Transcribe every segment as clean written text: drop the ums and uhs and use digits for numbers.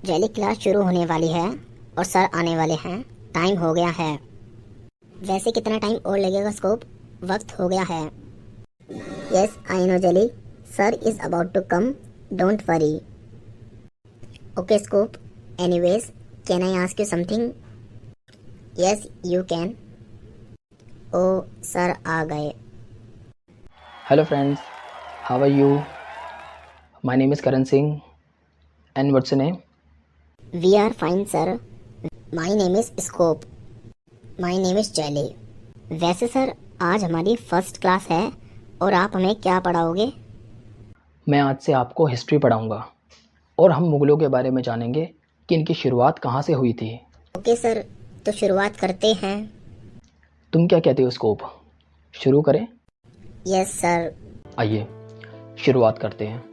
Daily class शुरू होने वाली है और सर आने वाले हैं। टाइम हो गया है। वैसे कितना टाइम और लगेगा स्कोप? वक्त हो गया है। Yes I know jelly, sir is about to come, don't worry. Okay scope, anyways can I ask you something? Yes you can. Oh sir आ गए। Hello friends, how are you? My name is Karan Singh and what's your name? We are fine sir. My name is Scope. My name is Jelly. वैसे sir आज हमारी first class है और आप हमें क्या पढ़ाओगे? मैं आज से आपको हिस्ट्री पढ़ाऊंगा और हम मुगलों के बारे में जानेंगे कि इनकी शुरुआत कहाँ से हुई थी। ओके सर, तो शुरुआत करते हैं। तुम क्या कहते हो स्कोप? शुरू करें? Yes sir. आइए शुरुआत करते हैं।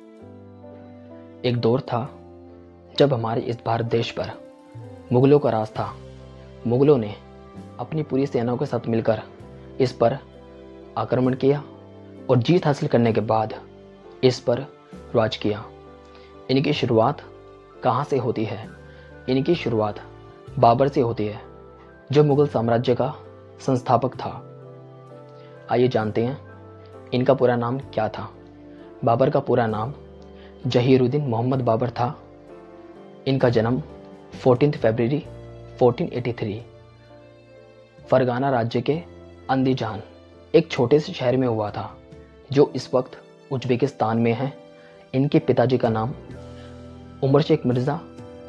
एक दौर था जब हमारे इस भारत देश पर मुगलों का राज था। मुगलों ने अपनी पूरी सेनाओं के साथ मिलकर इस पर आक्रमण किया और जीत हासिल करने के बाद इस पर राज किया। इनकी शुरुआत कहाँ से होती है? इनकी शुरुआत बाबर से होती है, जो मुगल साम्राज्य का संस्थापक था। आइए जानते हैं इनका पूरा नाम क्या था। बाबर का पूरा नाम जहीरुद्दीन मोहम्मद बाबर था। इनका जन्म 14 फरवरी 1483 फरगाना राज्य के अंदीजान एक छोटे से शहर में हुआ था, जो इस वक्त उज्बेकिस्तान में है। इनके पिताजी का नाम उमर शेख मिर्ज़ा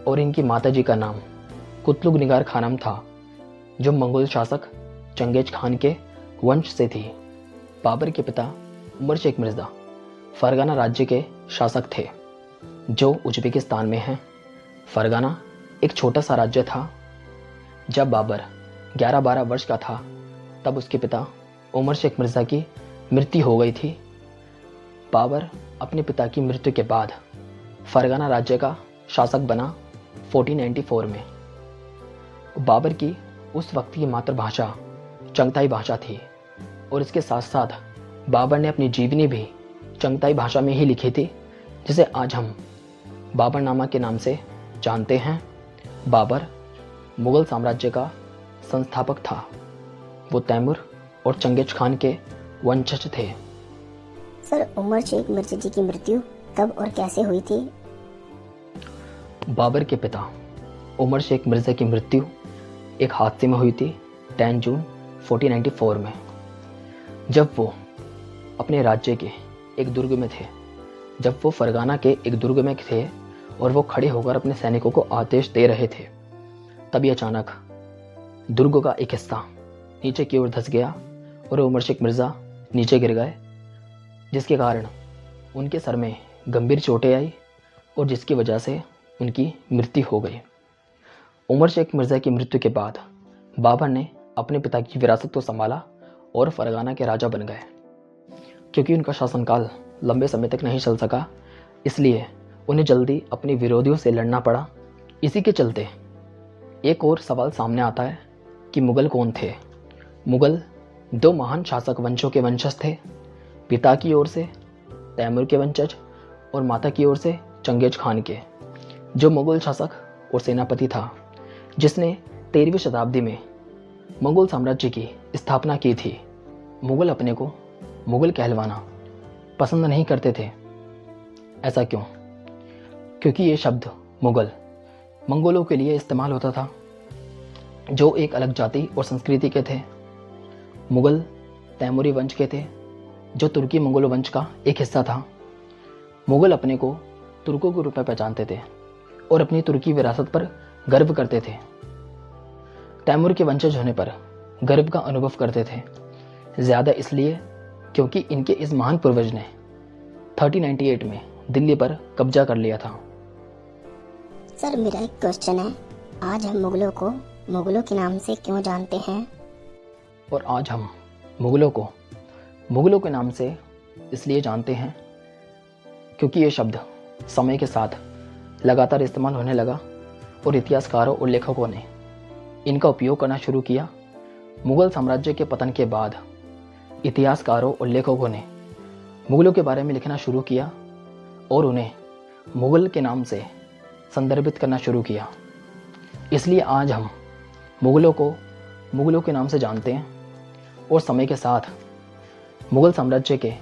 और इनकी माताजी का नाम कुतलुग निगार खानम था, जो मंगोल शासक चंगेज खान के वंश से थी। बाबर के पिता उमर शेख मिर्ज़ा फरगाना राज्य के शासक थे, जो उज्बेकिस्तान में है। फरगाना एक छोटा सा राज्य था। जब बाबर 11-12 वर्ष का था, तब उसके पिता उमर शेख मिर्ज़ा की मृत्यु हो गई थी। बाबर अपने पिता की मृत्यु के बाद फरगाना राज्य का शासक बना 1494 में। बाबर की उस वक्त की मातृभाषा चंगताई भाषा थी और इसके साथ साथ बाबर ने अपनी जीवनी भी चंगताई भाषा में ही लिखी थी, जिसे आज हम बाबरनामा के नाम से जानते हैं। बाबर मुगल साम्राज्य का संस्थापक था। वो तैमूर और चंगेज खान के वंशज थे। सर उमर शेख मिर्जा जी की मृत्यु कब और कैसे हुई थी? बाबर के पिता उमर शेख मिर्ज़ा की मृत्यु एक हादसे में हुई थी 10 जून 1494 में, जब वो अपने राज्य के एक दुर्ग में थे। जब वो फरगाना के एक दुर्ग में थे और वो खड़े होकर अपने सैनिकों को आदेश दे रहे थे, तभी अचानक दुर्ग का एक हिस्सा नीचे की ओर धंस गया और उमर शेख मिर्ज़ा नीचे गिर गए, जिसके कारण उनके सर में गंभीर चोटें आई और जिसकी वजह से उनकी मृत्यु हो गई। उमर शेख मिर्ज़ा की मृत्यु के बाद बाबर ने अपने पिता की विरासत को संभाला और फरगाना के राजा बन गए। क्योंकि उनका शासनकाल लंबे समय तक नहीं चल सका, इसलिए उन्हें जल्दी अपने विरोधियों से लड़ना पड़ा। इसी के चलते एक और सवाल सामने आता है कि मुगल कौन थे? मुगल दो महान शासक वंशों के वंशज थे। पिता की ओर से तैमूर के वंशज और माता की ओर से चंगेज खान के, जो मुगल शासक और सेनापति था, जिसने 13वीं शताब्दी में मंगोल साम्राज्य की स्थापना की थी। मुगल अपने को मुगल कहलवाना पसंद नहीं करते थे। ऐसा क्यों? क्योंकि ये शब्द मुगल मंगोलों के लिए इस्तेमाल होता था, जो एक अलग जाति और संस्कृति के थे। मुगल तैमूरी वंश के थे, जो तुर्की मंगोल वंश का एक हिस्सा था। मुगल अपने को तुर्कों के रूप में पहचानते थे और अपनी तुर्की विरासत पर गर्व करते थे। तैमूर के वंशज होने पर गर्व का अनुभव करते थे, ज़्यादा इसलिए क्योंकि इनके इस महान पूर्वज ने 1398 में दिल्ली पर कब्जा कर लिया था। सर मेरा एक क्वेश्चन है, आज हम मुगलों को मुगलों के नाम से क्यों जानते हैं? और आज हम मुगलों को मुगलों के नाम से इसलिए जानते हैं क्योंकि ये शब्द समय के साथ लगातार इस्तेमाल होने लगा और इतिहासकारों और लेखकों ने इनका उपयोग करना शुरू किया। मुगल साम्राज्य के पतन के बाद इतिहासकारों और लेखकों ने मुगलों के बारे में लिखना शुरू किया और उन्हें मुगल के नाम से संदर्भित करना शुरू किया। इसलिए आज हम मुगलों को मुगलों के नाम से जानते हैं और समय के साथ मुगल साम्राज्य के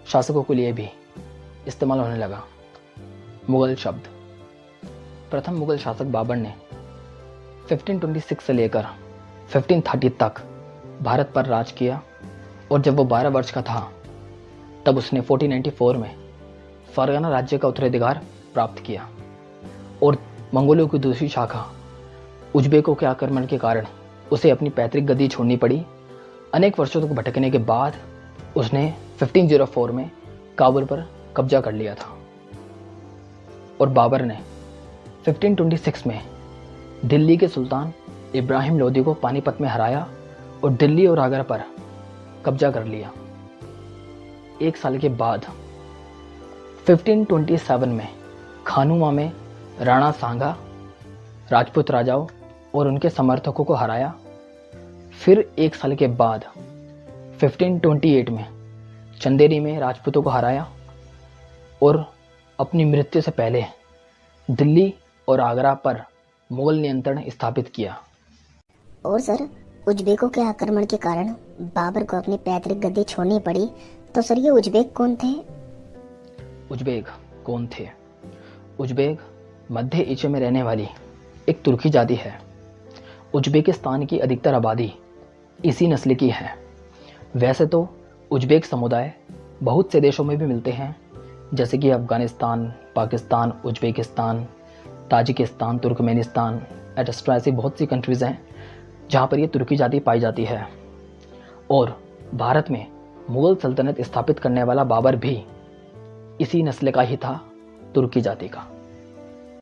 शासकों के लिए भी इस्तेमाल होने लगा। मुगल शब्द। प्रथम मुगल शासक बाबर ने 1526 से लेकर 1530 तक भारत पर राज किया और जब वो 12 वर्ष का था तब उसने 1494 में फरगना राज्य का उत्तराधिकार प्राप्त किया और मंगोलों की दूसरी शाखा उज्बेकों के आक्रमण के कारण उसे अपनी पैतृक गद्दी छोड़नी पड़ी। अनेक वर्षों तक भटकने के बाद उसने 1504 में काबुल पर कब्जा कर लिया था और बाबर ने 1526 में दिल्ली के सुल्तान इब्राहिम लोदी को पानीपत में हराया और दिल्ली और आगरा पर कब्जा कर लिया। एक साल के बाद 1527 में खानुमा में राणा सांगा राजपूत राजाओं और उनके समर्थकों को हराया। फिर एक साल के बाद 1528 में चंदेरी में राजपूतों को हराया और अपनी मृत्यु से पहले दिल्ली और आगरा पर मुगल नियंत्रण स्थापित किया। और सर, उज्बेकों के आक्रमण के कारण बाबर को अपनी पैतृक गद्दी छोड़नी पड़ी, तो सर ये उज्बेक कौन थे? उज्बेक कौन थे? उज्बेक मध्य एशिया में रहने वाली एक तुर्की जाति है। उज्बेकिस्तान की अधिकतर आबादी इसी नस्ल की है। वैसे तो उज्बेक समुदाय बहुत से देशों में भी मिलते हैं, जैसे कि Afghanistan, Pakistan, Uzbekistan, Tajikistan, Turkmenistan etcetera. ऐसी बहुत सी कंट्रीज़ हैं जहाँ पर ये तुर्की जाति पाई जाती है। और भारत में मुगल सल्तनत स्थापित करने वाला बाबर भी इसी नस्ल का ही था, तुर्की जाति का।